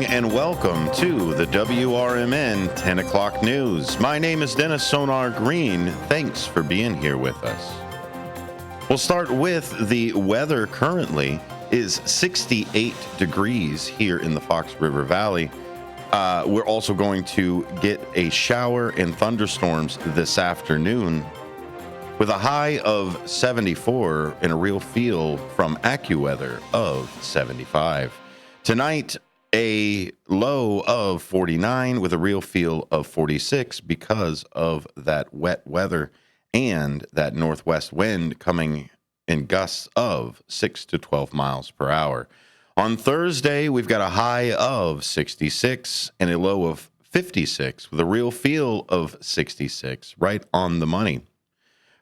and welcome to the WRMN 10 o'clock news. My name is Dennis Sonar Green. Thanks for being here with us. We'll start with the weather. Currently is 68 degrees here in the Fox River Valley. We're also going to get a shower and thunderstorms this afternoon with a high of 74 and a real feel from AccuWeather of 75. Tonight, a low of 49 with a real feel of 46 because of that wet weather and that northwest wind coming in gusts of 6 to 12 miles per hour. On Thursday, we've got a high of 66 and a low of 56 with a real feel of 66, right on the money.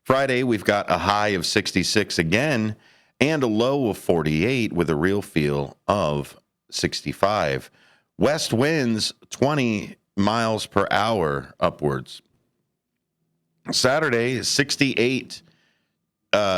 Friday, we've got a high of 66 again and a low of 48 with a real feel of 65. West winds 20 miles per hour upwards. Saturday, 68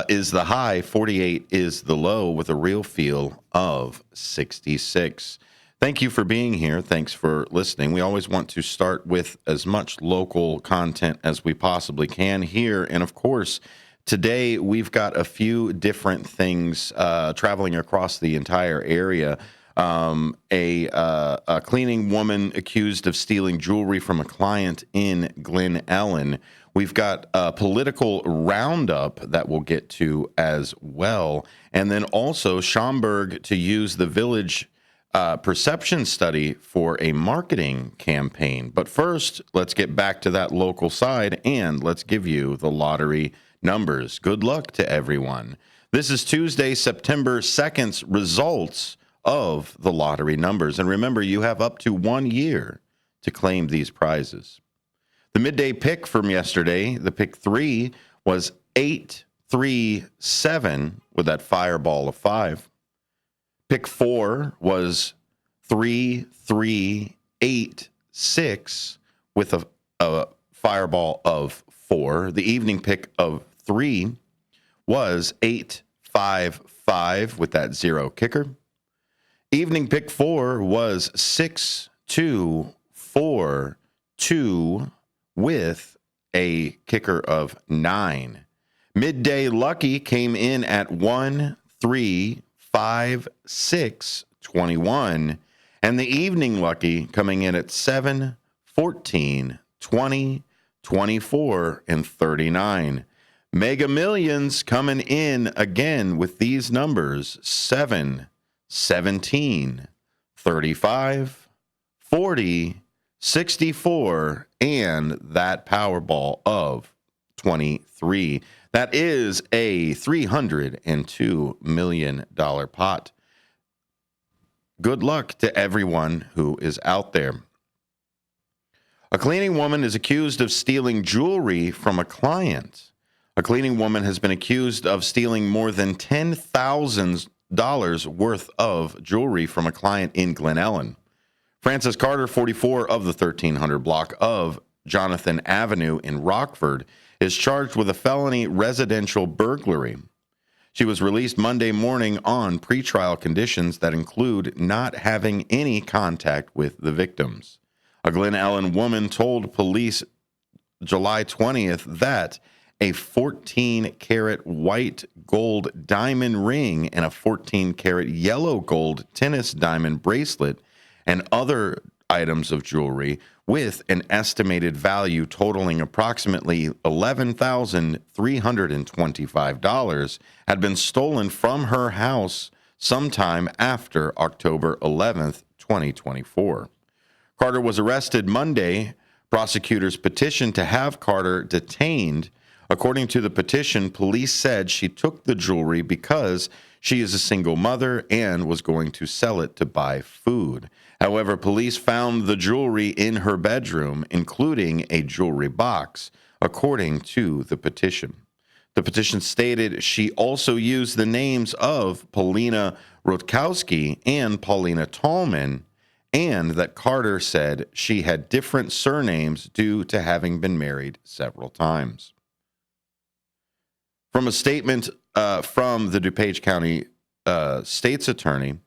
is the high, 48 is the low with a real feel of 66. Thank you for being here. Thanks for listening. We always want to start with as much local content as we possibly can here. And of course, today we've got a few different things traveling across the entire area. A cleaning woman accused of stealing jewelry from a client in Glen Ellen. We've got a political roundup that we'll get to as well. And then also Schaumburg to use the village perception study for a marketing campaign. But first, let's get back to that local side and let's give you the lottery numbers. Good luck to everyone. This is Tuesday, September 2nd's results of the lottery numbers. And remember, you have up to 1 year to claim these prizes. The midday pick from yesterday, the pick 3, was 837 with that fireball of 5. Pick 4 was 3386 with a fireball of 4. The evening pick of 3 was 855 with that 0 kicker. Evening pick 4 was 6242 with a kicker of 9. Midday lucky came in at 135621, and the evening lucky coming in at 7, 14, 20, 24, and 39. Mega Millions coming in again with these numbers: 7, 17, 35, 40, 64, and that Powerball of 23. That is a $302 million pot. Good luck to everyone who is out there. A cleaning woman is accused of stealing jewelry from a client. A cleaning woman has been accused of stealing more than $10,000 worth of jewelry from a client in Glen Ellen. Frances Carter, 44, of the 1300 block of Jonathan Avenue in Rockford, is charged with a felony residential burglary. She was released Monday morning on pretrial conditions that include not having any contact with the victims. A Glen Ellen woman told police July 20th that a 14-karat white gold diamond ring and a 14-karat yellow gold tennis diamond bracelet and other items of jewelry with an estimated value totaling approximately $11,325 had been stolen from her house sometime after October 11th, 2024. Carter was arrested Monday. Prosecutors petitioned to have Carter detained. According to the petition, police said she took the jewelry because she is a single mother and was going to sell it to buy food. However, police found the jewelry in her bedroom, including a jewelry box, according to the petition. The petition stated she also used the names of Paulina Rutkowski and Paulina Tallman, and that Carter said she had different surnames due to having been married several times. From a statement from the DuPage County State's Attorney,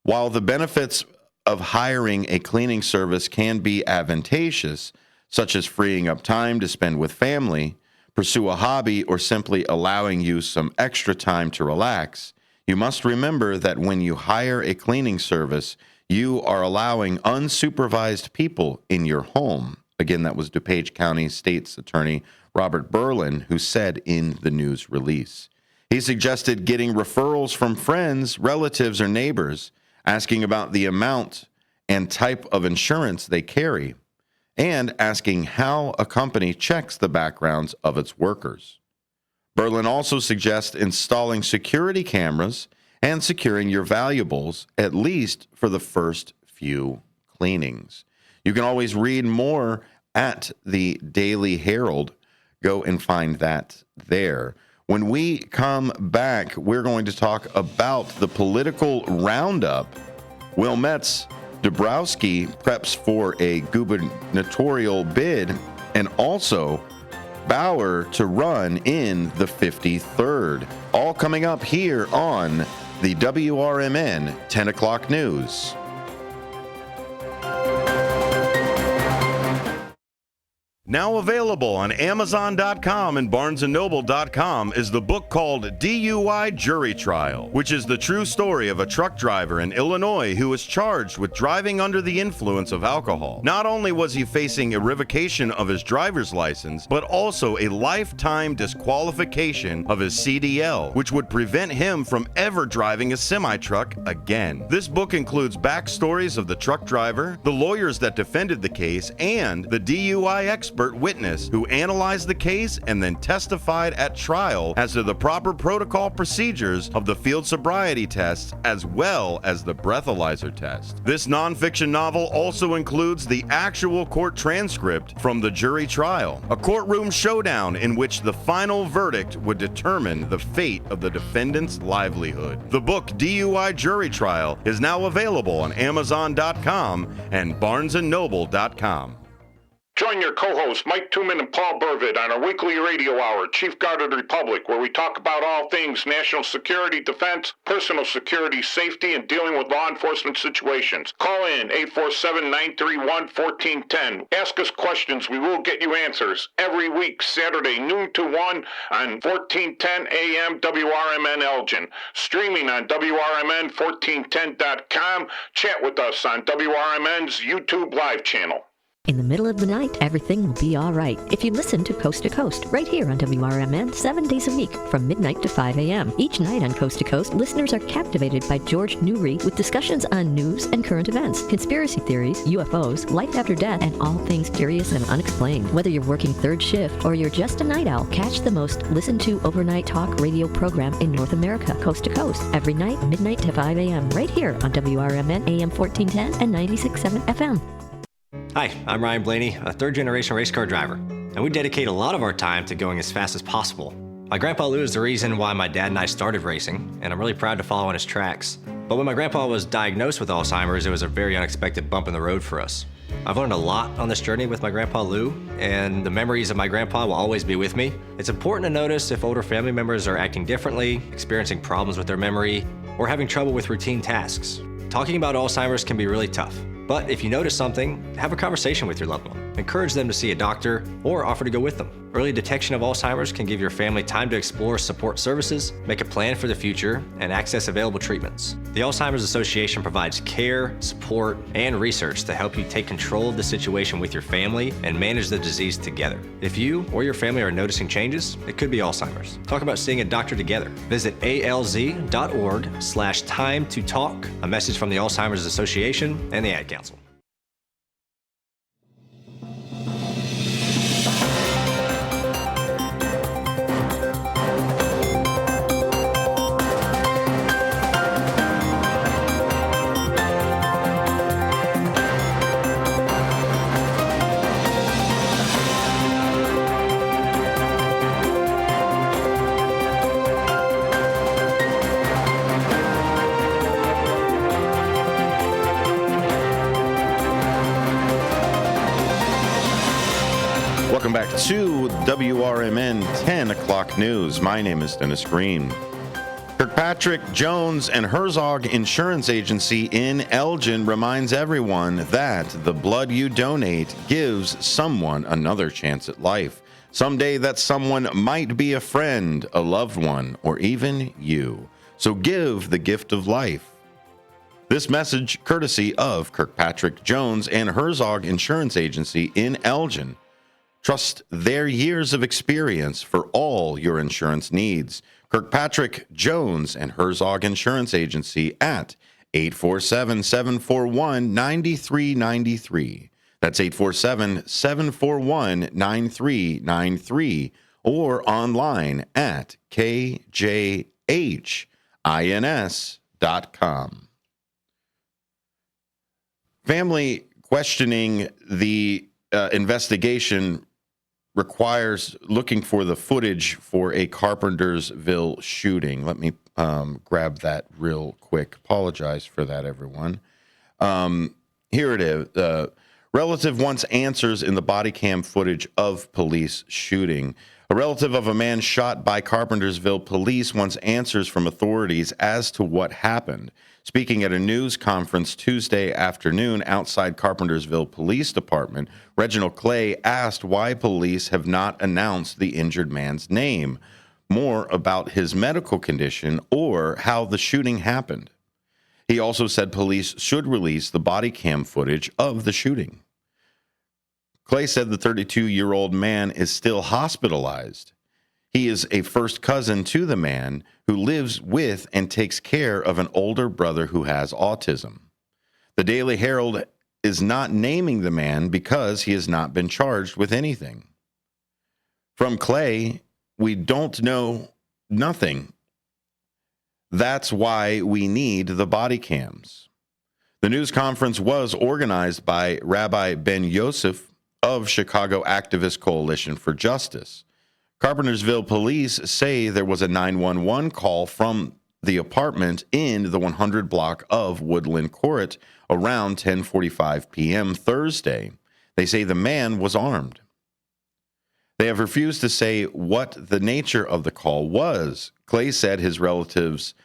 while the benefits of hiring a cleaning service can be advantageous, such as freeing up time to spend with family, pursue a hobby, or simply allowing you some extra time to relax, you must remember that when you hire a cleaning service, you are allowing unsupervised people in your home. Again, that was DuPage County State's Attorney Robert Berlin, who said in the news release. He suggested getting referrals from friends, relatives, or neighbors, asking about the amount and type of insurance they carry, and asking how a company checks the backgrounds of its workers. Berlin also suggests installing security cameras and securing your valuables, at least for the first few cleanings. You can always read more at the Daily Herald. Go and find that there. When we come back, we're going to talk about the political roundup. Wilmette's Dabrowski preps for a gubernatorial bid, and also Bauer to run in the 53rd. All coming up here on the WRMN 10 o'clock news. Now available on Amazon.com and BarnesandNoble.com is the book called DUI Jury Trial, which is the true story of a truck driver in Illinois who was charged with driving under the influence of alcohol. Not only was he facing a revocation of his driver's license, but also a lifetime disqualification of his CDL, which would prevent him from ever driving a semi-truck again. This book includes backstories of the truck driver, the lawyers that defended the case, and the DUI expert witness who analyzed the case and then testified at trial as to the proper protocol procedures of the field sobriety tests as well as the breathalyzer test. This nonfiction novel also includes the actual court transcript from the jury trial, a courtroom showdown in which the final verdict would determine the fate of the defendant's livelihood. The book DUI Jury Trial is now available on Amazon.com and BarnesandNoble.com. Join your co-hosts Mike Tooman and Paul Burvid on our weekly radio hour, Chief Guard of the Republic, where we talk about all things national security, defense, personal security, safety, and dealing with law enforcement situations. Call in 847-931-1410. Ask us questions. We will get you answers. Every week, Saturday, noon to 1 on 1410 AM WRMN Elgin. Streaming on WRMN1410.com. Chat with us on WRMN's YouTube live channel. In the middle of the night, everything will be all right if you listen to Coast, right here on WRMN 7 days a week from midnight to 5 a.m. Each night on Coast to Coast, listeners are captivated by George Newry with discussions on news and current events, conspiracy theories, UFOs, life after death, and all things curious and unexplained. Whether you're working third shift or you're just a night owl, catch the most listened to overnight talk radio program in North America, Coast to Coast, every night, midnight to 5 a.m. right here on WRMN AM 1410 and 96.7 FM. Hi, I'm Ryan Blaney, a third-generation race car driver, and we dedicate a lot of our time to going as fast as possible. My grandpa Lou is the reason why my dad and I started racing, and I'm really proud to follow in his tracks. But when my grandpa was diagnosed with Alzheimer's, it was a very unexpected bump in the road for us. I've learned a lot on this journey with my grandpa Lou, and the memories of my grandpa will always be with me. It's important to notice if older family members are acting differently, experiencing problems with their memory, or having trouble with routine tasks. Talking about Alzheimer's can be really tough. But if you notice something, have a conversation with your loved one. Encourage them to see a doctor or offer to go with them. Early detection of Alzheimer's can give your family time to explore support services, make a plan for the future, and access available treatments. The Alzheimer's Association provides care, support, and research to help you take control of the situation with your family and manage the disease together. If you or your family are noticing changes, it could be Alzheimer's. Talk about seeing a doctor together. Visit alz.org/time to talk. A message from the Alzheimer's Association and the Ad Council. Welcome back to WRMN 10 o'clock news. My name is Dennis Green. Kirkpatrick Kirkpatrick, Jones, and Herzog Insurance Agency in Elgin reminds everyone that the blood you donate gives someone another chance at life. Someday that someone might be a friend, a loved one, or even you. So give the gift of life. This message courtesy of Kirkpatrick, Jones, and Herzog Insurance Agency in Elgin. Trust their years of experience for all your insurance needs. Kirkpatrick, Jones, and Herzog Insurance Agency at 847-741-9393. That's 847-741-9393 or online at kjhins.com. Family questioning the investigation requires looking for the footage for a Carpentersville shooting. Let me grab that real quick. Apologize for that, everyone. Here it is. Relative wants answers in the body cam footage of police shooting. A relative of a man shot by Carpentersville police wants answers from authorities as to what happened. Speaking at a news conference Tuesday afternoon outside Carpentersville Police Department, Reginald Clay asked why police have not announced the injured man's name, more about his medical condition, or how the shooting happened. He also said police should release the body cam footage of the shooting. Clay said the 32-year-old man is still hospitalized. He is a first cousin to the man who lives with and takes care of an older brother who has autism. The Daily Herald is not naming the man because he has not been charged with anything. From Clay, we don't know nothing. That's why we need the body cams. The news conference was organized by Rabbi Ben Yosef of Chicago Activist Coalition for Justice. Carpentersville police say there was a 911 call from the apartment in the 100 block of Woodland Court around 10:45 p.m. Thursday. They say the man was armed. They have refused to say what the nature of the call was. Clay said his relative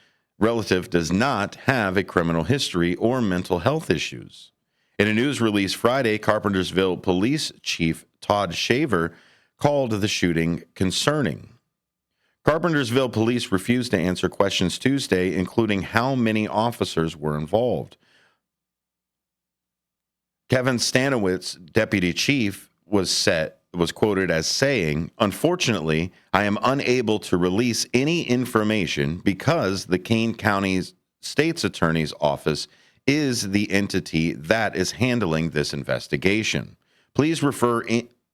does not have a criminal history or mental health issues. In a news release Friday, Carpentersville Police Chief Todd Shaver called the shooting concerning. Carpentersville police refused to answer questions Tuesday, including how many officers were involved. Kevin Stanowitz, deputy chief, was quoted as saying, "Unfortunately, I am unable to release any information because the Kane County State's Attorney's Office is the entity that is handling this investigation. Please refer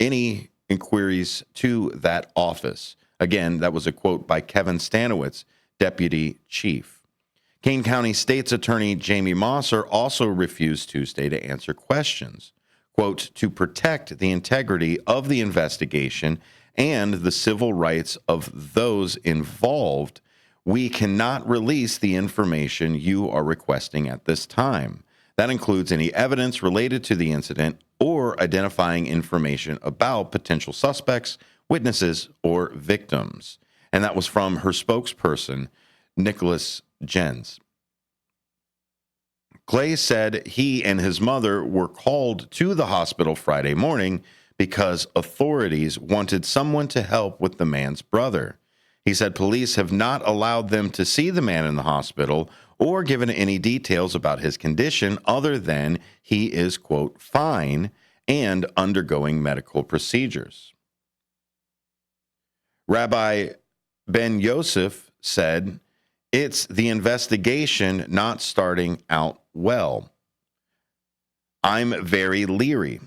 any inquiries to that office." Again, that was a quote by Kevin Stanowitz, deputy chief. Kane County State's Attorney Jamie Mosser also refused Tuesday to answer questions. Quote, "To protect the integrity of the investigation and the civil rights of those involved, we cannot release the information you are requesting at this time. That includes any evidence related to the incident or identifying information about potential suspects, witnesses, or victims." And that was from her spokesperson, Nicholas Jens. Clay said he and his mother were called to the hospital Friday morning because authorities wanted someone to help with the man's brother. He said police have not allowed them to see the man in the hospital or given any details about his condition other than he is, quote, "fine" and undergoing medical procedures. Rabbi Ben Yosef said, "It's the investigation not starting out well. I'm very leery.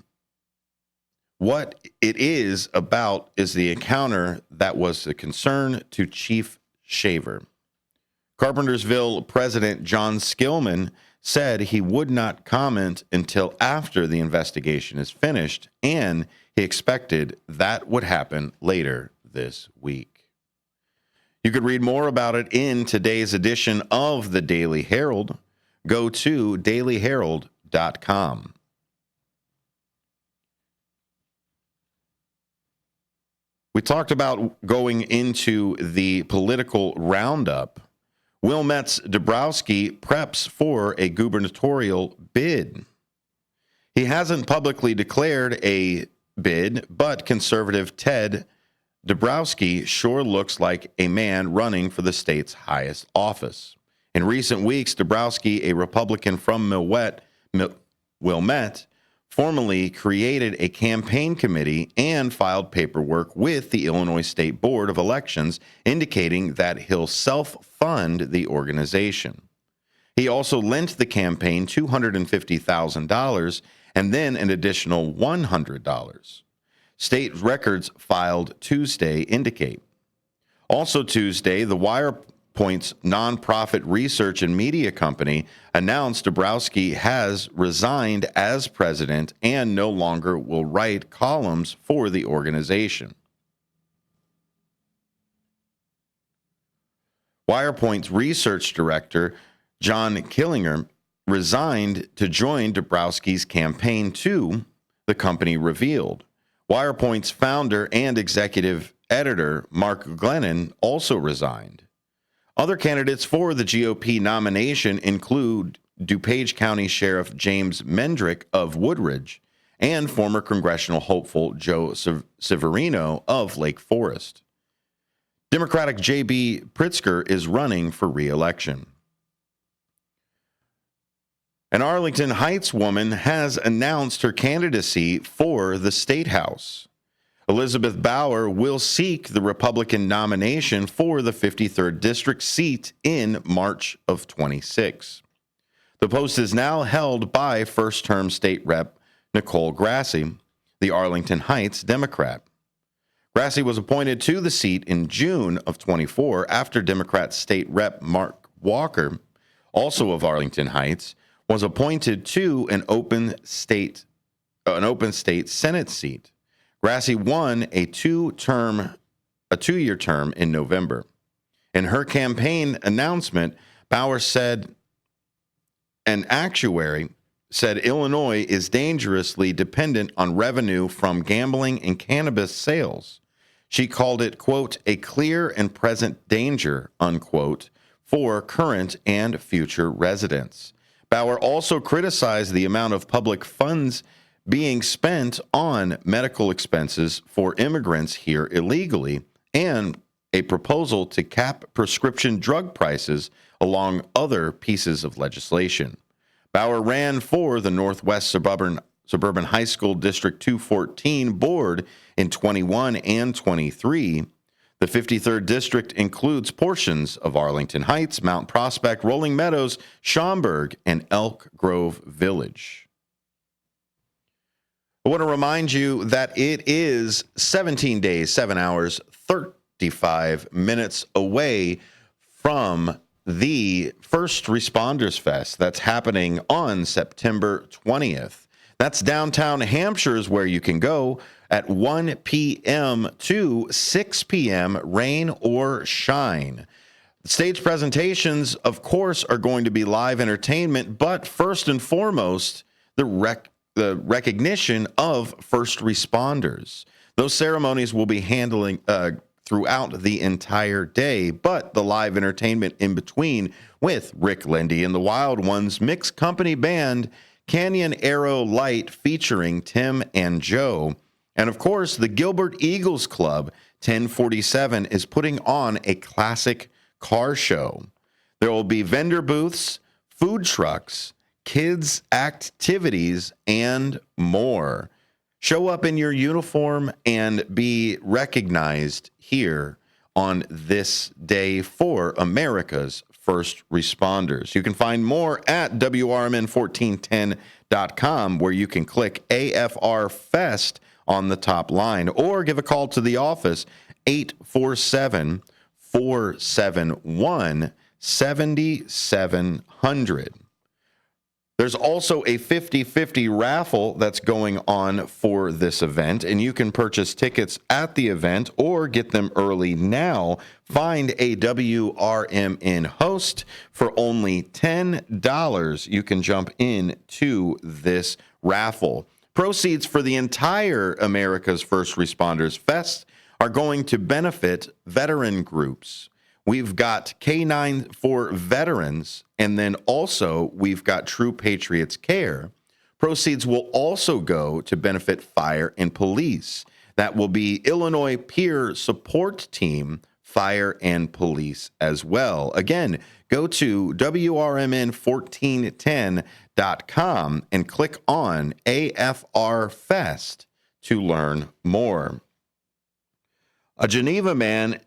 What it is about is the encounter that was a concern to Chief Shaver." Carpentersville President John Skillman said he would not comment until after the investigation is finished, and he expected that would happen later this week. You could read more about it in today's edition of the Daily Herald. Go to dailyherald.com. We talked about going into the political roundup. Wilmette Dabrowski preps for a gubernatorial bid. He hasn't publicly declared a bid, but conservative Ted Dabrowski sure looks like a man running for the state's highest office. In recent weeks, Dabrowski, a Republican from Wilmette, formally created a campaign committee and filed paperwork with the Illinois State Board of Elections indicating that he'll self-fund the organization. He also lent the campaign $250,000 and then an additional $100. State records filed Tuesday indicate. Also Tuesday, the WirePoint's nonprofit research and media company announced Dabrowski has resigned as president and no longer will write columns for the organization. WirePoint's research director, John Killinger, resigned to join Dabrowski's campaign too, the company revealed. WirePoint's founder and executive editor, Mark Glennon, also resigned. Other candidates for the GOP nomination include DuPage County Sheriff James Mendrick of Woodridge and former congressional hopeful Joe Severino of Lake Forest. Democratic J.B. Pritzker is running for re-election. An Arlington Heights woman has announced her candidacy for the State House. Elizabeth Bauer will seek the Republican nomination for the 53rd District seat in March of 26. The post is now held by first-term state rep Nicole Grassi, the Arlington Heights Democrat. Grassi was appointed to the seat in June of 24 after Democrat State Rep Mark Walker, also of Arlington Heights, was appointed to an open state Senate seat. Grassi won a two-year term in November. In her campaign announcement, Bauer said an actuary said Illinois is dangerously dependent on revenue from gambling and cannabis sales. She called it, quote, a clear and present danger, unquote, for current and future residents. Bauer also criticized the amount of public funds being spent on medical expenses for immigrants here illegally and a proposal to cap prescription drug prices along other pieces of legislation. Bauer ran for the Northwest Suburban High School District 214 board in 21 and 23. The 53rd District includes portions of Arlington Heights, Mount Prospect, Rolling Meadows, Schaumburg, and Elk Grove Village. I want to remind you that it is 17 days, 7 hours, 35 minutes away from the First Responders Fest that's happening on September 20th. That's downtown Hampshire is where you can go at 1 p.m. to 6 p.m., rain or shine. The stage presentations, of course, are going to be live entertainment, but first and foremost, the recognition of first responders. Those ceremonies will be handling throughout the entire day, but the live entertainment in between with Rick Lindy and the Wild Ones mixed company band Canyon Arrow Light featuring Tim and Joe. And of course, the Gilbert Eagles Club 1047 is putting on a classic car show. There will be vendor booths, food trucks, kids' activities, and more. Show up in your uniform and be recognized here on this day for America's first responders. You can find more at WRMN1410.com, where you can click AFR Fest on the top line, or give a call to the office, 847-471-7700. There's also a 50-50 raffle that's going on for this event, and you can purchase tickets at the event or get them early now. Find a WRMN host for only $10. You can jump into this raffle. Proceeds for the entire America's First Responders Fest are going to benefit veteran groups. We've got K9 for veterans, and then also we've got True Patriots Care. Proceeds will also go to benefit fire and police. That will be Illinois Peer Support Team, Fire and Police as well. Again, go to WRMN1410.com and click on AFR Fest to learn more. A Geneva man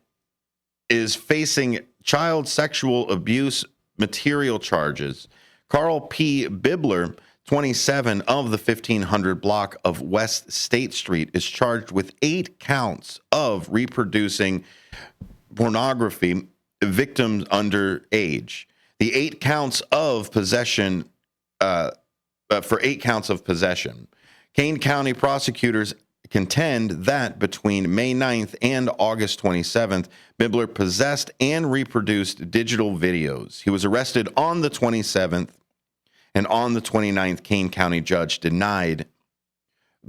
is facing child sexual abuse material charges. Carl P. Bibler, 27 of the 1500 block of West State Street, is charged with 8 counts of reproducing pornography victims underage. The 8 counts of possession, for 8 counts of possession. Kane County prosecutors contend that between May 9th and August 27th, Bibler possessed and reproduced digital videos. He was arrested on the 27th, and on the 29th, Kane County judge denied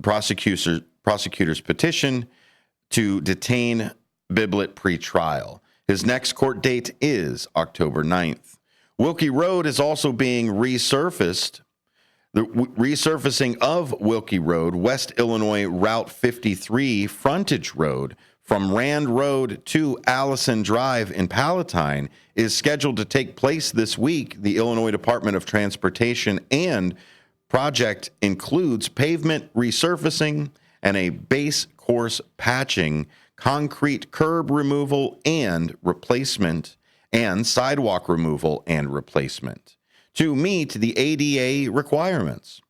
prosecutor's petition to detain Biblet pre-trial. His next court date is October 9th. Wilkie Road is also being resurfaced. The resurfacing of Wilkie Road, West Illinois Route 53 frontage road from Rand Road to Allison Drive in Palatine is scheduled to take place this week. The Illinois Department of Transportation and project includes pavement resurfacing and a base course patching, concrete curb removal and replacement, and sidewalk removal and replacement to meet the ADA requirements.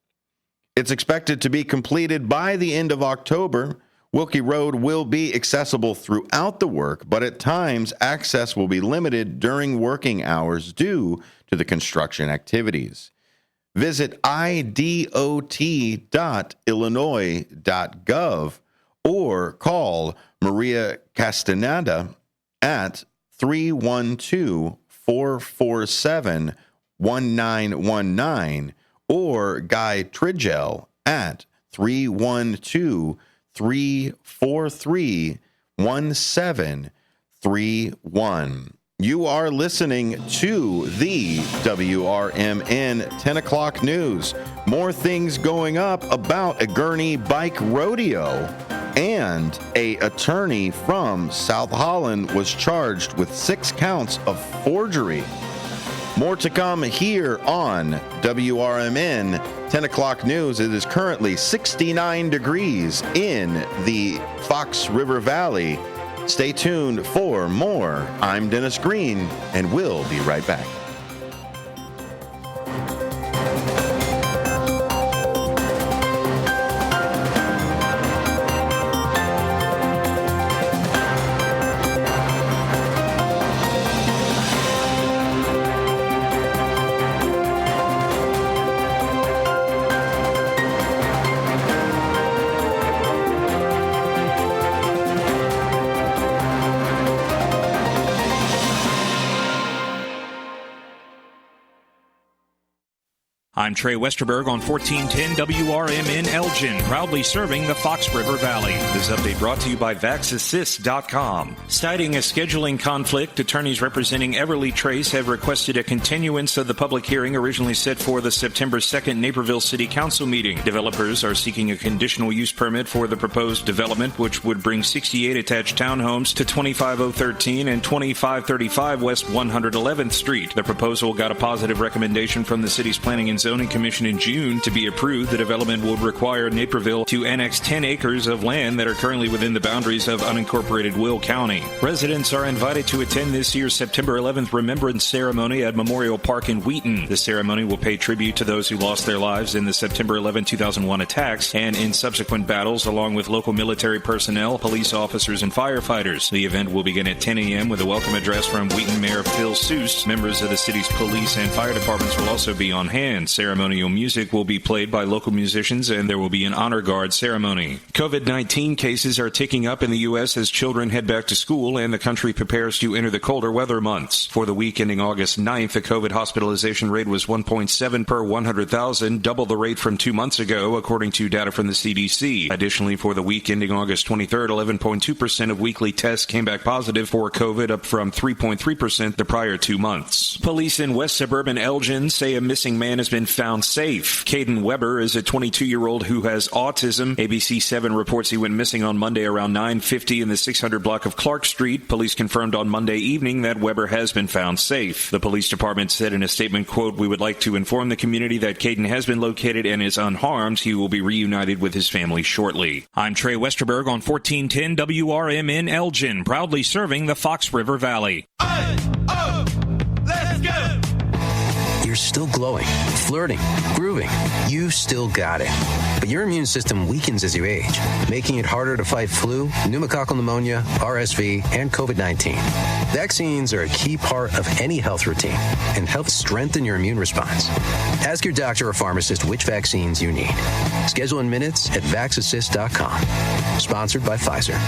It's expected to be completed by the end of October. Wilkie Road will be accessible throughout the work, but at times access will be limited during working hours due to the construction activities. Visit idot.illinois.gov or call Maria Castaneda at 312-447-1919 or Guy Trigel at 312-343-1731. You are listening to the WRMN 10 o'clock news. More things going up about a Gurney bike rodeo. And a attorney from South Holland was charged with 6 counts of forgery. More to come here on WRMN 10 o'clock news. It is currently 69 degrees in the Fox River Valley. Stay tuned for more. I'm Dennis Green, and we'll be right back. I'm Trey Westerberg on 1410 WRMN Elgin, proudly serving the Fox River Valley. This update brought to you by VaxAssist.com. Citing a scheduling conflict, attorneys representing Everly Trace have requested a continuance of the public hearing originally set for the September 2nd Naperville City Council meeting. Developers are seeking a conditional use permit for the proposed development, which would bring 68 attached townhomes to 25013 and 2535 West 111th Street. The proposal got a positive recommendation from the city's Planning and Zoning Commission in June. To be approved, the development would require Naperville to annex 10 acres of land that are currently within the boundaries of unincorporated Will County. Residents are invited to attend this year's September 11th Remembrance Ceremony at Memorial Park in Wheaton. The ceremony will pay tribute to those who lost their lives in the September 11, 2001 attacks and in subsequent battles, along with local military personnel, police officers, and firefighters. The event will begin at 10 a.m. with a welcome address from Wheaton Mayor Phil Seuss. Members of the city's police and fire departments will also be on hand. Ceremonial music will be played by local musicians, and there will be an honor guard ceremony. COVID-19 cases are ticking up in the U.S. as children head back to school and the country prepares to enter the colder weather months. For the week ending August 9th, the COVID hospitalization rate was 1.7 per 100,000, double the rate from 2 months ago, according to data from the CDC. Additionally, for the week ending August 23rd, 11.2% of weekly tests came back positive for COVID, up from 3.3% the prior 2 months. Police in West Suburban Elgin say a missing man has been found safe. Caden Weber is a 22-year-old who has autism. ABC 7 reports he went missing on Monday around 9:50 in the 600 block of Clark Street. Police confirmed on Monday evening that Weber has been found safe. The police department said in a statement, quote, "We would like to inform the community that Caden has been located and is unharmed. He will be reunited with his family shortly." I'm Trey Westerberg on 1410 WRMN Elgin, proudly serving the Fox River Valley. Let's go! You're still glowing, flirting, grooving. You still got it. But your immune system weakens as you age, making it harder to fight flu, pneumococcal pneumonia, RSV, and COVID-19. Vaccines are a key part of any health routine and help strengthen your immune response. Ask your doctor or pharmacist which vaccines you need. Schedule in minutes at vaxassist.com. Sponsored by Pfizer.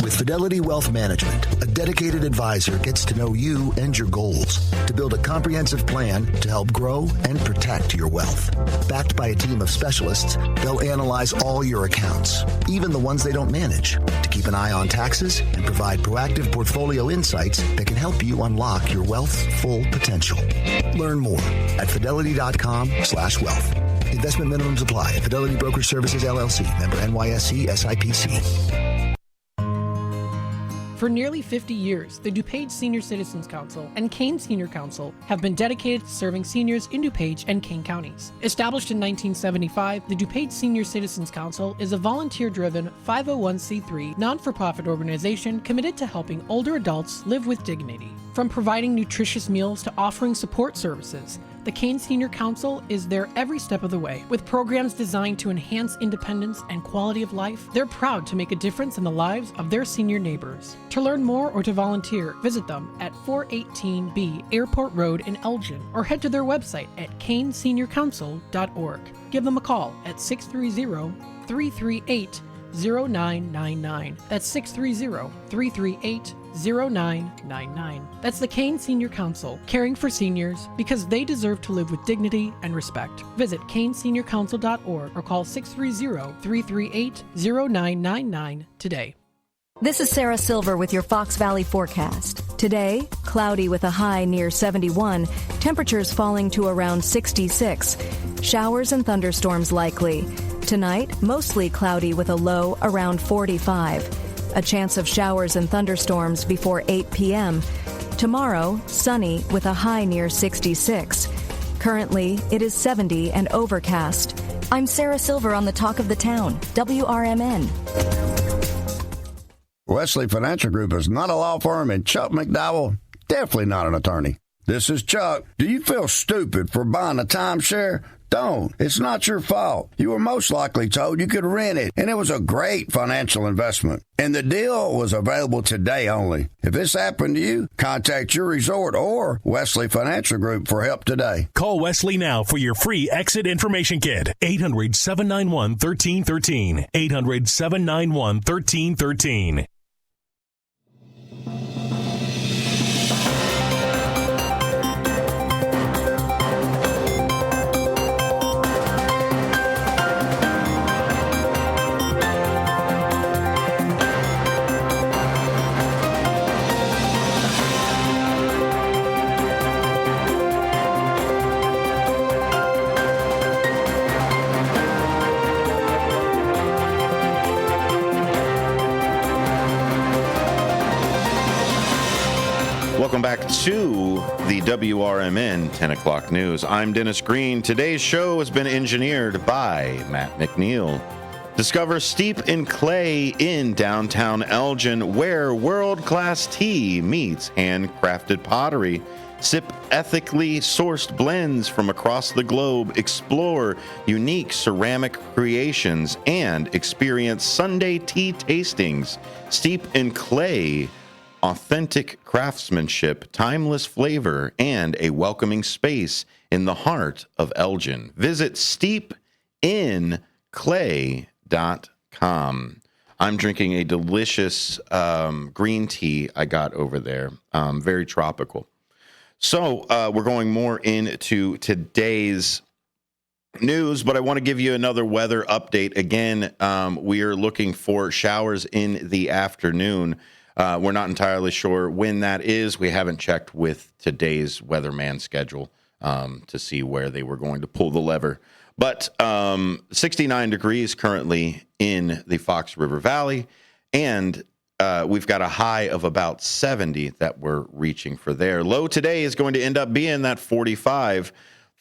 With Fidelity Wealth Management, a dedicated advisor gets to know you and your goals to build a comprehensive plan to help grow and protect your wealth. Backed by a team of specialists, they'll analyze all your accounts, even the ones they don't manage, to keep an eye on taxes and provide proactive portfolio insights that can help you unlock your wealth's full potential. Learn more at fidelity.com/wealth. Investment minimums apply. Fidelity Brokerage Services, LLC. Member NYSE SIPC. For nearly 50 years, the DuPage Senior Citizens Council and Kane Senior Council have been dedicated to serving seniors in DuPage and Kane counties. Established in 1975, the DuPage Senior Citizens Council is a volunteer-driven 501c3 non-for-profit organization committed to helping older adults live with dignity. From providing nutritious meals to offering support services, the Kane Senior Council is there every step of the way. With programs designed to enhance independence and quality of life, they're proud to make a difference in the lives of their senior neighbors. To learn more or to volunteer, visit them at 418B Airport Road in Elgin or head to their website at caneseniorcouncil.org. Give them a call at 630-338-0999. That's 630-338-0999. That's the Kane Senior Council, caring for seniors because they deserve to live with dignity and respect. Visit caneseniorcouncil.org or call 630-338-0999 today. This is Sarah Silver with your Fox Valley forecast. Today, cloudy with a high near 71, temperatures falling to around 66. Showers and thunderstorms likely. Tonight, mostly cloudy with a low around 45. A chance of showers and thunderstorms before 8 p.m. Tomorrow, sunny with a high near 66. Currently, it is 70 and overcast. I'm Sarah Silver on the Talk of the Town, WRMN. Wesley Financial Group is not a law firm, and Chuck McDowell, definitely not an attorney. This is Chuck. Do you feel stupid for buying a timeshare? Don't. It's not your fault. You were most likely told you could rent it, and it was a great financial investment. And the deal was available today only. If this happened to you, contact your resort or Wesley Financial Group for help today. Call Wesley now for your free exit information kit. 800-791-1313. 800-791-1313. Welcome back to the WRMN 10 o'clock news. I'm Dennis Green. Today's show has been engineered by Matt McNeil. Discover Steep in Clay in downtown Elgin, where world-class tea meets handcrafted pottery. Sip ethically sourced blends from across the globe, explore unique ceramic creations, and experience Sunday tea tastings. Steep in Clay authentic craftsmanship, timeless flavor, and a welcoming space in the heart of Elgin. Visit steepinclay.com. I'm drinking a delicious green tea I got over there, very tropical. So we're going more into today's news, but I want to give you another weather update. Again, we are looking for showers in the afternoon. We're not entirely sure when that is. We haven't checked with today's weatherman schedule to see where they were going to pull the lever. But 69 degrees currently in the Fox River Valley, and we've got a high of about 70 that we're reaching for there. Low today is going to end up being that 45.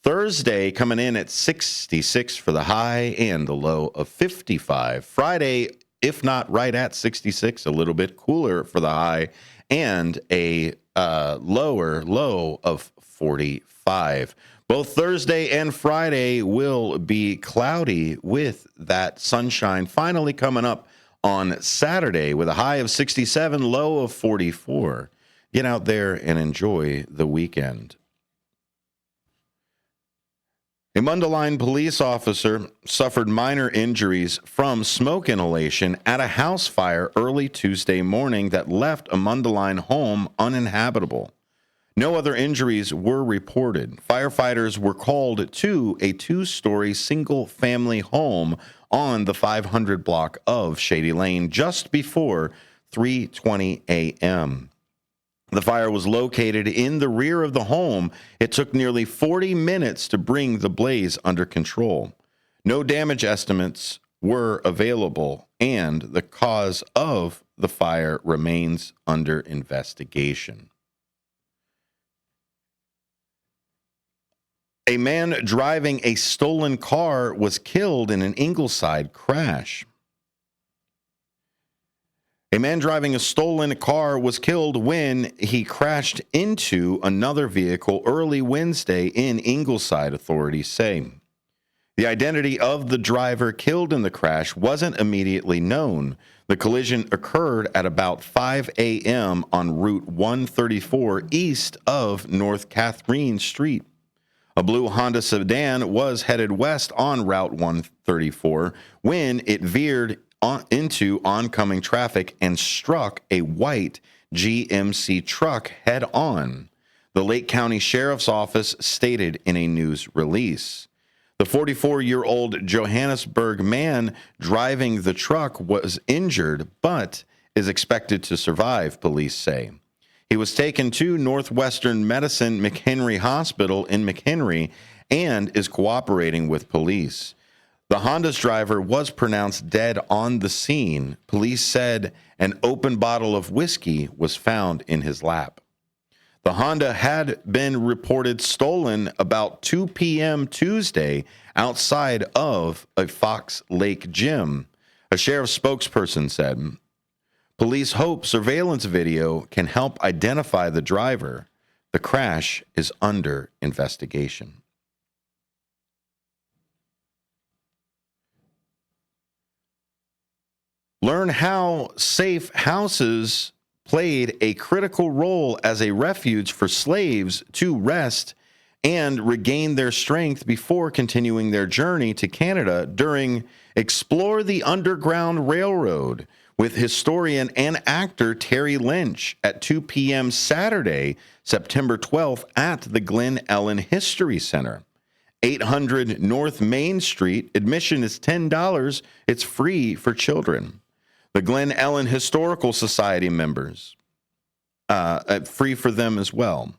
Thursday coming in at 66 for the high and the low of 55. Friday, if not right at 66, a little bit cooler for the high and a lower low of 45. Both Thursday and Friday will be cloudy with that sunshine finally coming up on Saturday with a high of 67, low of 44. Get out there and enjoy the weekend. A Mundelein police officer suffered minor injuries from smoke inhalation at a house fire early Tuesday morning that left a Mundelein home uninhabitable. No other injuries were reported. Firefighters were called to a 2-story single-family home on the 500 block of Shady Lane just before 3:20 a.m. The fire was located in the rear of the home. It took nearly 40 minutes to bring the blaze under control. No damage estimates were available, and the cause of the fire remains under investigation. A man driving a stolen car was killed in an Ingleside crash. A man driving a stolen car was killed when he crashed into another vehicle early Wednesday in Ingleside, authorities say. The identity of the driver killed in the crash wasn't immediately known. The collision occurred at about 5 a.m. on Route 134 east of North Catherine Street. A blue Honda sedan was headed west on Route 134 when it veered into oncoming traffic and struck a white GMC truck head on, the Lake County Sheriff's Office stated in a news release. The 44-year-old Johannesburg man driving the truck was injured but is expected to survive, police say. He was taken to Northwestern Medicine McHenry Hospital in McHenry and is cooperating with police. The Honda's driver was pronounced dead on the scene. Police said an open bottle of whiskey was found in his lap. The Honda had been reported stolen about 2 p.m. Tuesday outside of a Fox Lake gym. A sheriff's spokesperson said, "Police hope surveillance video can help identify the driver. The crash is under investigation." Learn how safe houses played a critical role as a refuge for slaves to rest and regain their strength before continuing their journey to Canada during Explore the Underground Railroad with historian and actor Terry Lynch at 2 p.m. Saturday, September 12th at the Glen Ellen History Center. 800 North Main Street. Admission is $10. It's free for children. The Glen Ellen Historical Society members, free for them as well.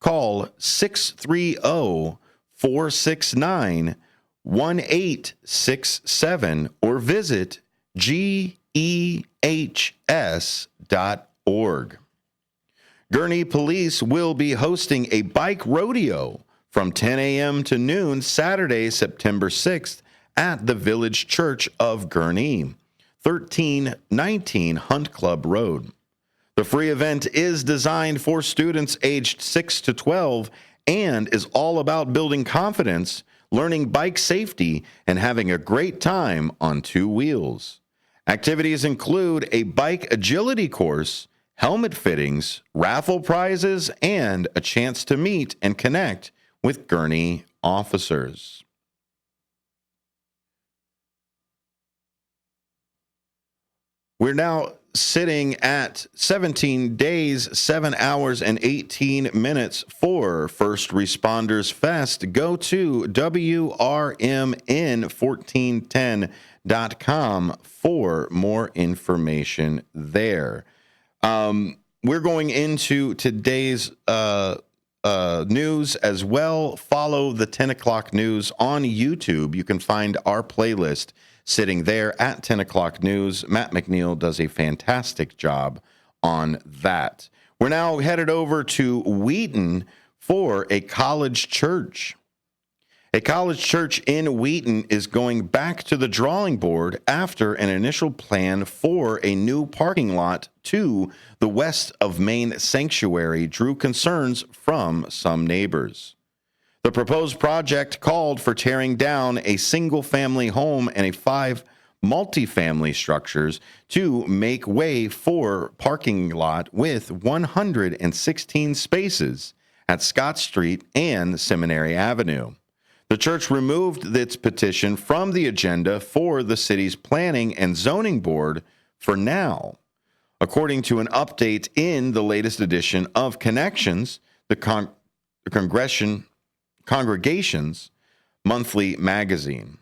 Call 630-469-1867 or visit GEHS.org. Gurnee Police will be hosting a bike rodeo from 10 a.m. to noon Saturday, September 6th at the Village Church of Gurnee, 1319 Hunt Club Road. The free event is designed for students aged 6 to 12 and is all about building confidence, learning bike safety, and having a great time on two wheels. Activities include a bike agility course, helmet fittings, raffle prizes, and a chance to meet and connect with Gurnee officers. We're now sitting at 17 days, 7 hours, and 18 minutes for First Responders Fest. Go to WRMN1410.com for more information there. We're going into today's news as well. Follow the 10 o'clock news on YouTube. You can find our playlist sitting there at 10 o'clock news. Matt McNeil does a fantastic job on that. We're now headed over to Wheaton for a college church. A college church in Wheaton is going back to the drawing board after an initial plan for a new parking lot to the West of Main Sanctuary drew concerns from some neighbors. The proposed project called for tearing down a single-family home and 5 multifamily structures to make way for parking lot with 116 spaces at Scott Street and Seminary Avenue. The church removed its petition from the agenda for the city's Planning and Zoning Board for now. According to an update in the latest edition of Connections, the Congregation's monthly magazine.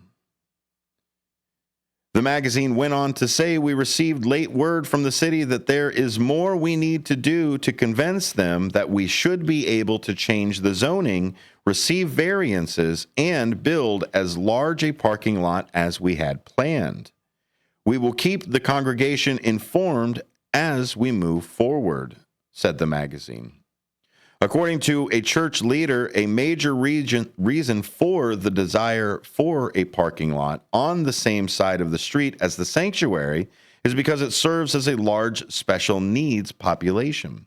The magazine went on to say, "We received late word from the city that there is more we need to do to convince them that we should be able to change the zoning, receive variances, and build as large a parking lot as we had planned. We will keep the congregation informed as we move forward," said the magazine. According to a church leader, a major reason for the desire for a parking lot on the same side of the street as the sanctuary is because it serves as a large special needs population.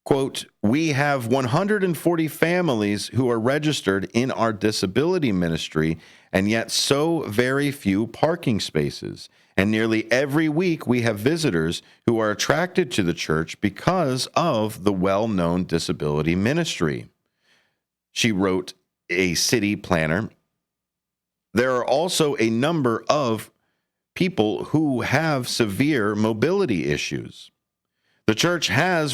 Quote, "We have 140 families who are registered in our disability ministry, and yet so very few parking spaces. And nearly every week we have visitors who are attracted to the church because of the well-known disability ministry," she wrote, a city planner. There are also a number of people who have severe mobility issues. The church has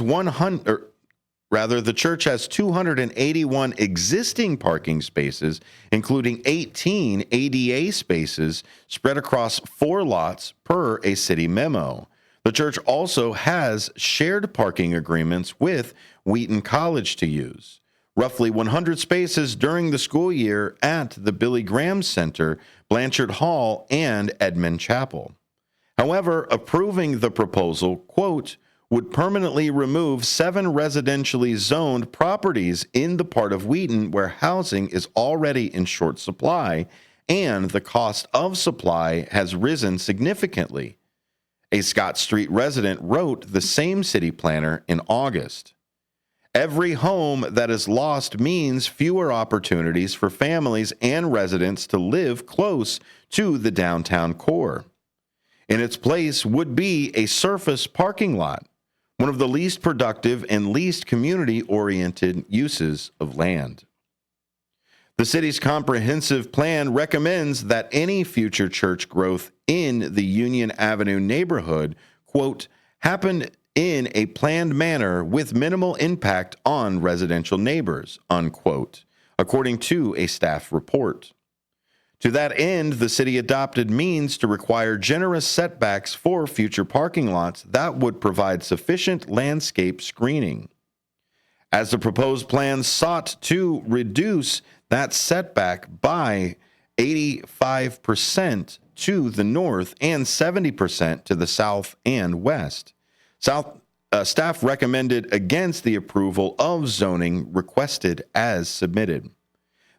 281 existing parking spaces, including 18 ADA spaces spread across 4 lots per a city memo. The church also has shared parking agreements with Wheaton College to use. Roughly 100 spaces during the school year at the Billy Graham Center, Blanchard Hall, and Edmund Chapel. However, approving the proposal, quote, "would permanently remove 7 residentially zoned properties in the part of Wheaton where housing is already in short supply and the cost of supply has risen significantly," a Scott Street resident wrote the same city planner in August. "Every home that is lost means fewer opportunities for families and residents to live close to the downtown core. In its place would be a surface parking lot, one of the least productive and least community-oriented uses of land." The city's comprehensive plan recommends that any future church growth in the Union Avenue neighborhood, quote, "happen in a planned manner with minimal impact on residential neighbors," unquote, according to a staff report. To that end, the city adopted means to require generous setbacks for future parking lots that would provide sufficient landscape screening. As the proposed plan sought to reduce that setback by 85% to the north and 70% to the south and west. Staff recommended against the approval of zoning requested as submitted.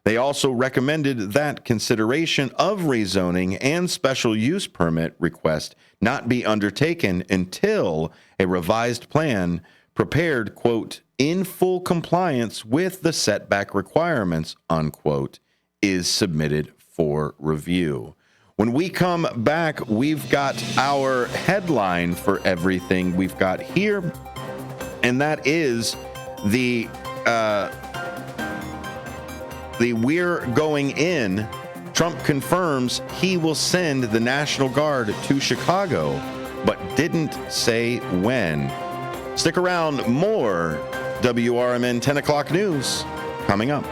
They also recommended that consideration of rezoning and special use permit request not be undertaken until a revised plan prepared, quote, "in full compliance with the setback requirements," unquote, is submitted for review. When we come back, we've got our headline for everything we've got here, and that is the We're Going In. Trump confirms he will send the National Guard to Chicago, but didn't say when. Stick around, more WRMN 10 o'clock news coming up.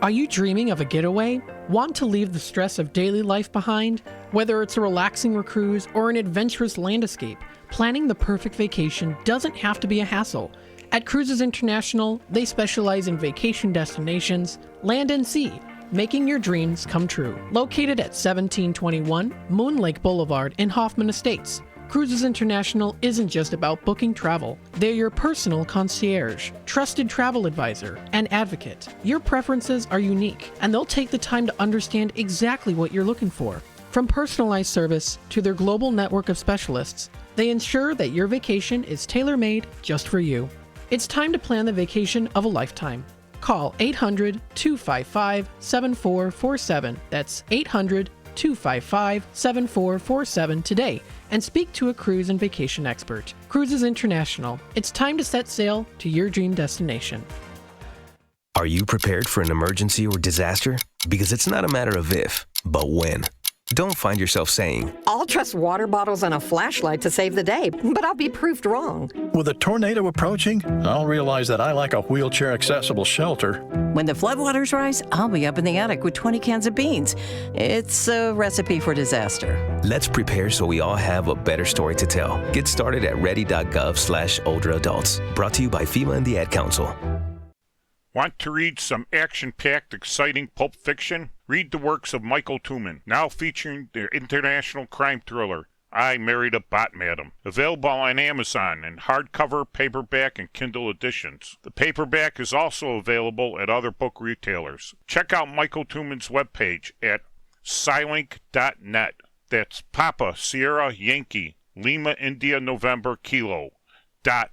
Are you dreaming of a getaway? Want to leave the stress of daily life behind? Whether it's a relaxing cruise or an adventurous land escape, planning the perfect vacation doesn't have to be a hassle. At Cruises International, they specialize in vacation destinations, land and sea, making your dreams come true. Located at 1721 Moon Lake Boulevard in Hoffman Estates, Cruises International isn't just about booking travel. They're your personal concierge, trusted travel advisor, and advocate. Your preferences are unique, and they'll take the time to understand exactly what you're looking for. From personalized service to their global network of specialists, they ensure that your vacation is tailor-made just for you. It's time to plan the vacation of a lifetime. Call 800-255-7447. That's 800-255-7447 today and speak to a cruise and vacation expert. Cruises International. It's time to set sail to your dream destination. Are you prepared for an emergency or disaster? Because it's not a matter of if, but when. Don't find yourself saying, I'll trust water bottles and a flashlight to save the day, but I'll be proved wrong. With a tornado approaching, I'll realize that I lack a wheelchair-accessible shelter. When the floodwaters rise, I'll be up in the attic with 20 cans of beans. It's a recipe for disaster. Let's prepare so we all have a better story to tell. Get started at ready.gov/older adults. Brought to you by FEMA and the Ad Council. Want to read some action-packed, exciting pulp fiction? Read the works of Michael Tooman, now featuring the international crime thriller, I Married a Bot Madam. Available on Amazon in hardcover, paperback, and Kindle editions. The paperback is also available at other book retailers. Check out Michael Tooman's webpage at Scilink.net. That's Papa Sierra Yankee Lima India November Kilo dot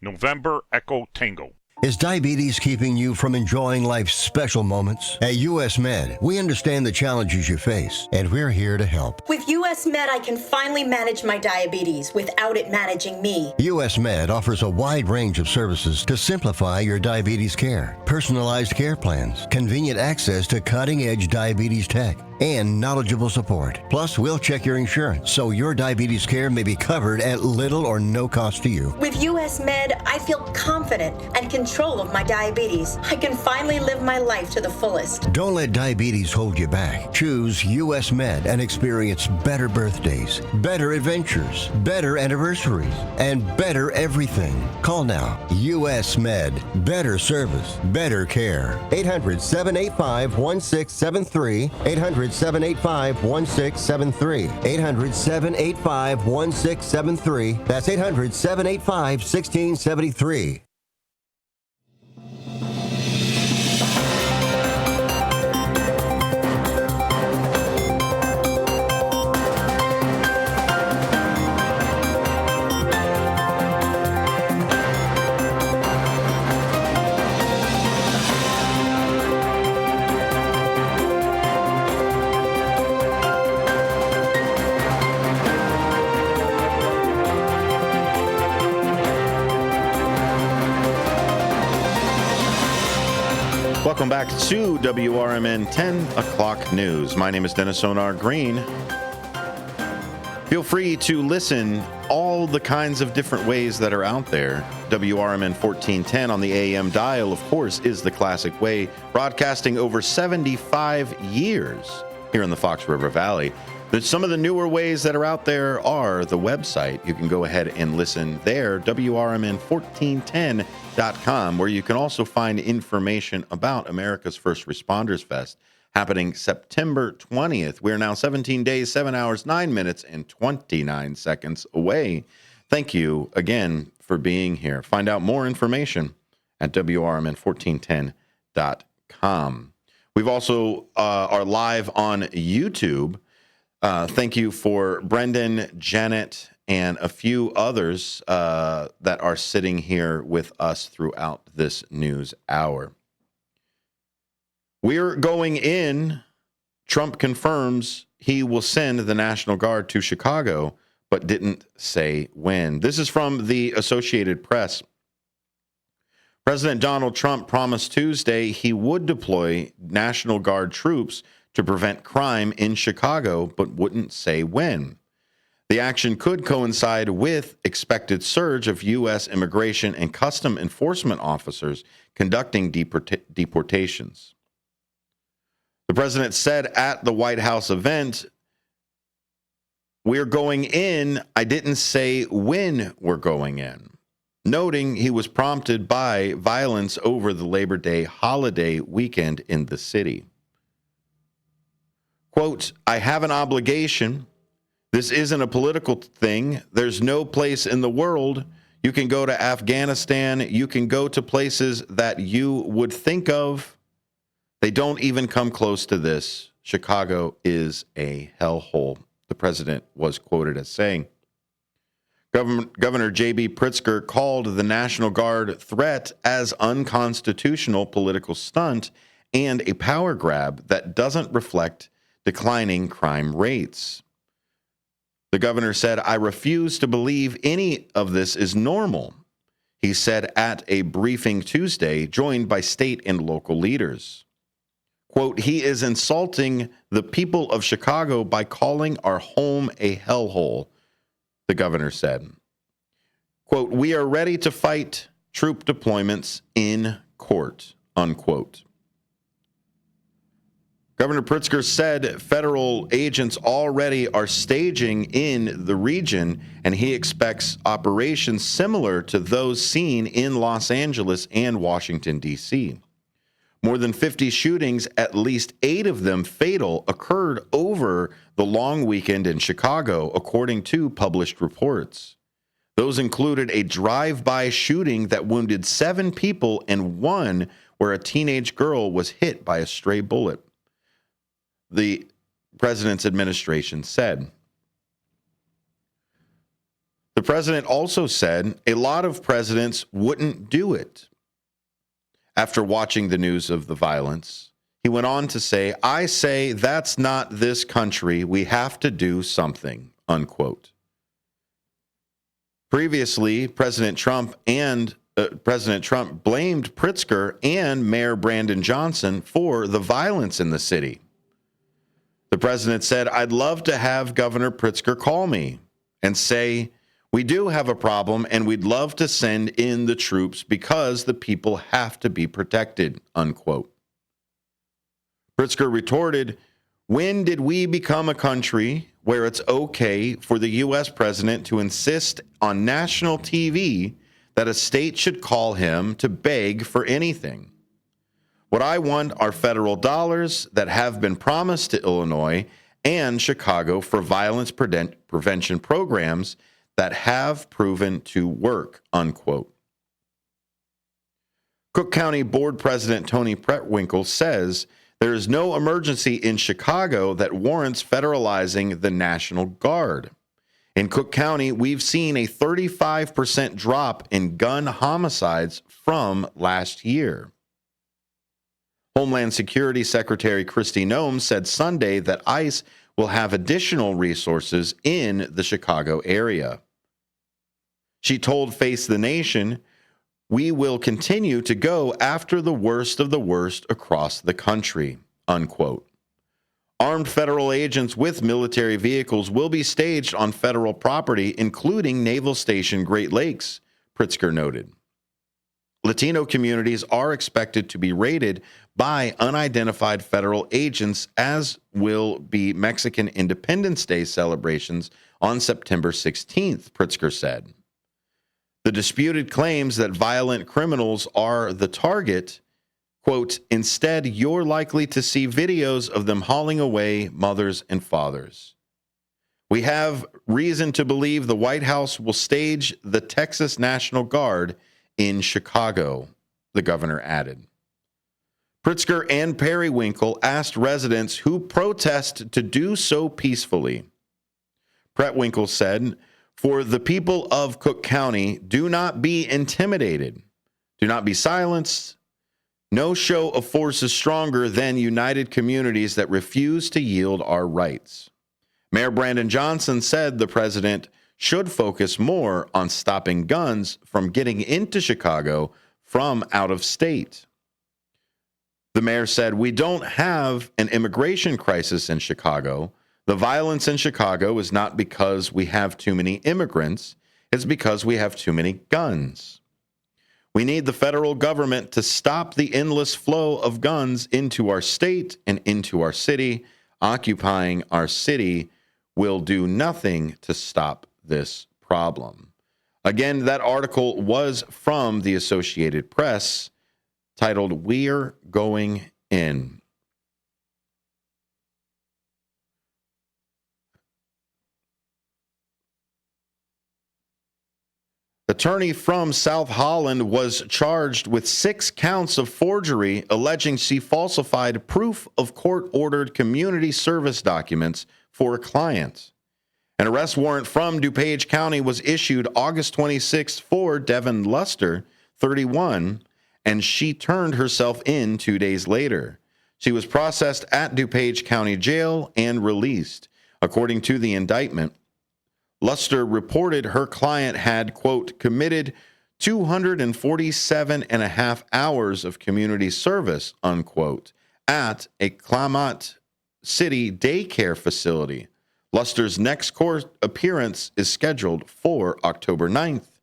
November Echo Tango. Is diabetes keeping you from enjoying life's special moments? At US Med, we understand the challenges you face, and we're here to help. With US Med, I can finally manage my diabetes without it managing me. US Med offers a wide range of services to simplify your diabetes care. Personalized care plans, convenient access to cutting-edge diabetes tech, and knowledgeable support. Plus, we'll check your insurance so your diabetes care may be covered at little or no cost to you. With US Med, I feel confident and control of my diabetes. I can finally live my life to the fullest. Don't let diabetes hold you back. Choose US Med and experience better birthdays, better adventures, better anniversaries, and better everything. Call now. US Med. Better service, better care. 800-785-1673. 800-785-1673. 800-785-1673. That's 800-785-1673. Welcome back to WRMN 10 o'clock news. My name is Dennis Sonar Green. Feel free to listen all the kinds of different ways that are out there. WRMN 1410 on the AM dial, of course, is the classic way, broadcasting over 75 years here in the Fox River Valley. Some of the newer ways that are out there are the website. You can go ahead and listen there, WRMN1410.com, where you can also find information about America's First Responders Fest happening September 20th. We're now 17 days, 7 hours, 9 minutes, and 29 seconds away. Thank you again for being here. Find out more information at WRMN1410.com. We've also are live on YouTube. Thank you for Brendan, Janet, and a few others that are sitting here with us throughout this news hour. We're going in. Trump confirms he will send the National Guard to Chicago, but didn't say when. This is from the Associated Press. President Donald Trump promised Tuesday he would deploy National Guard troops to prevent crime in Chicago, but wouldn't say when. The action could coincide with expected surge of U.S. immigration and custom enforcement officers conducting deportations. The president said at the White House event, "We're going in. I didn't say when we're going in," noting he was prompted by violence over the Labor Day holiday weekend in the city. Quote, "I have an obligation. This isn't a political thing. There's no place in the world. You can go to Afghanistan. You can go to places that you would think of. They don't even come close to this. Chicago is a hellhole," the president was quoted as saying. Governor J.B. Pritzker called the National Guard threat as unconstitutional political stunt and a power grab that doesn't reflect declining crime rates. The governor said, "I refuse to believe any of this is normal," he said at a briefing Tuesday, joined by state and local leaders. Quote, "He is insulting the people of Chicago by calling our home a hellhole," the governor said. Quote, "We are ready to fight troop deployments in court," unquote. Governor Pritzker said federal agents already are staging in the region, and he expects operations similar to those seen in Los Angeles and Washington, D.C. More than 50 shootings, at least 8 of them fatal, occurred over the long weekend in Chicago, according to published reports. Those included a drive-by shooting that wounded 7 people and one where a teenage girl was hit by a stray bullet, the president's administration said. The president also said a lot of presidents wouldn't do it. After watching the news of the violence, he went on to say, "I say that's not this country. We have to do something," unquote. Previously, President Trump blamed Pritzker and Mayor Brandon Johnson for the violence in the city. The president said, "I'd love to have Governor Pritzker call me and say, we do have a problem and we'd love to send in the troops because the people have to be protected," unquote. Pritzker retorted, "When did we become a country where it's okay for the U.S. president to insist on national TV that a state should call him to beg for anything? What I want are federal dollars that have been promised to Illinois and Chicago for violence prevention programs that have proven to work," unquote. Cook County Board President Tony Pretwinkle says there is no emergency in Chicago that warrants federalizing the National Guard. In Cook County, we've seen a 35% drop in gun homicides from last year. Homeland Security Secretary Kristi Noem said Sunday that ICE will have additional resources in the Chicago area. She told Face the Nation, "We will continue to go after the worst of the worst across the country," unquote. Armed federal agents with military vehicles will be staged on federal property, including Naval Station Great Lakes, Pritzker noted. Latino communities are expected to be raided by unidentified federal agents, as will be Mexican Independence Day celebrations on September 16th, Pritzker said. The disputed claims that violent criminals are the target, quote, "Instead, you're likely to see videos of them hauling away mothers and fathers. We have reason to believe the White House will stage the Texas National Guard in Chicago," the governor added. Pritzker and Periwinkle asked residents who protest to do so peacefully. Pretwinkle said, For the people of Cook County, do not be intimidated. Do not be silenced. No show of force is stronger than united communities that refuse to yield our rights. Mayor Brandon Johnson said the president should focus more on stopping guns from getting into Chicago from out of state. The mayor said, "We don't have an immigration crisis in Chicago. The violence in Chicago is not because we have too many immigrants. It's because we have too many guns. We need the federal government to stop the endless flow of guns into our state and into our city. Occupying our city will do nothing to stop this problem." Again, that article was from the Associated Press, titled "We're Going In." Attorney from South Holland was charged with 6 counts of forgery, alleging she falsified proof of court-ordered community service documents for a client. An arrest warrant from DuPage County was issued August 26th for Devin Luster, 31, and she turned herself in 2 days later. She was processed at DuPage County Jail and released. According to the indictment, Luster reported her client had, quote, committed 247 and a half hours of community service, unquote, at a Clamath City daycare facility. Luster's next court appearance is scheduled for October 9th.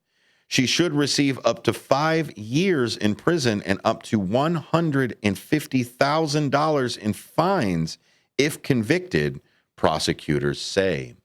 She should receive up to 5 years in prison and up to $150,000 in fines if convicted, prosecutors say.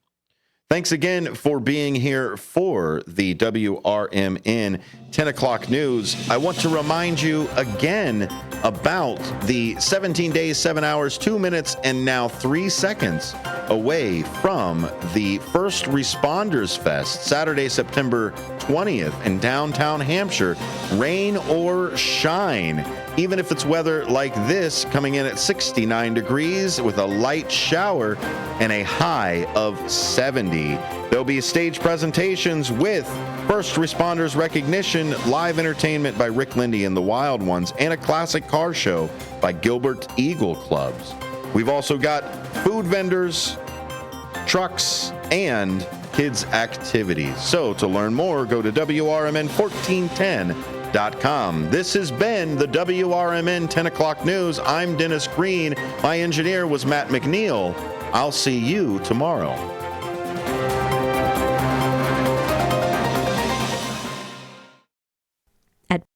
Thanks again for being here for the WRMN 10 o'clock news. I want to remind you again about the 17 days, 7 hours, 2 minutes, and now 3 seconds away from the First Responders Fest, Saturday, September 20th in downtown Hampshire. Rain or shine. Even if it's weather like this, coming in at 69 degrees with a light shower and a high of 70. There'll be stage presentations with First Responders Recognition, live entertainment by Rick Lindy and the Wild Ones, and a classic car show by Gilbert Eagle Clubs. We've also got food vendors, trucks, and kids' activities. So to learn more, go to WRMN1410.com. This has been the WRMN 10 o'clock news. I'm Dennis Green. My engineer was Matt McNeil. I'll see you tomorrow.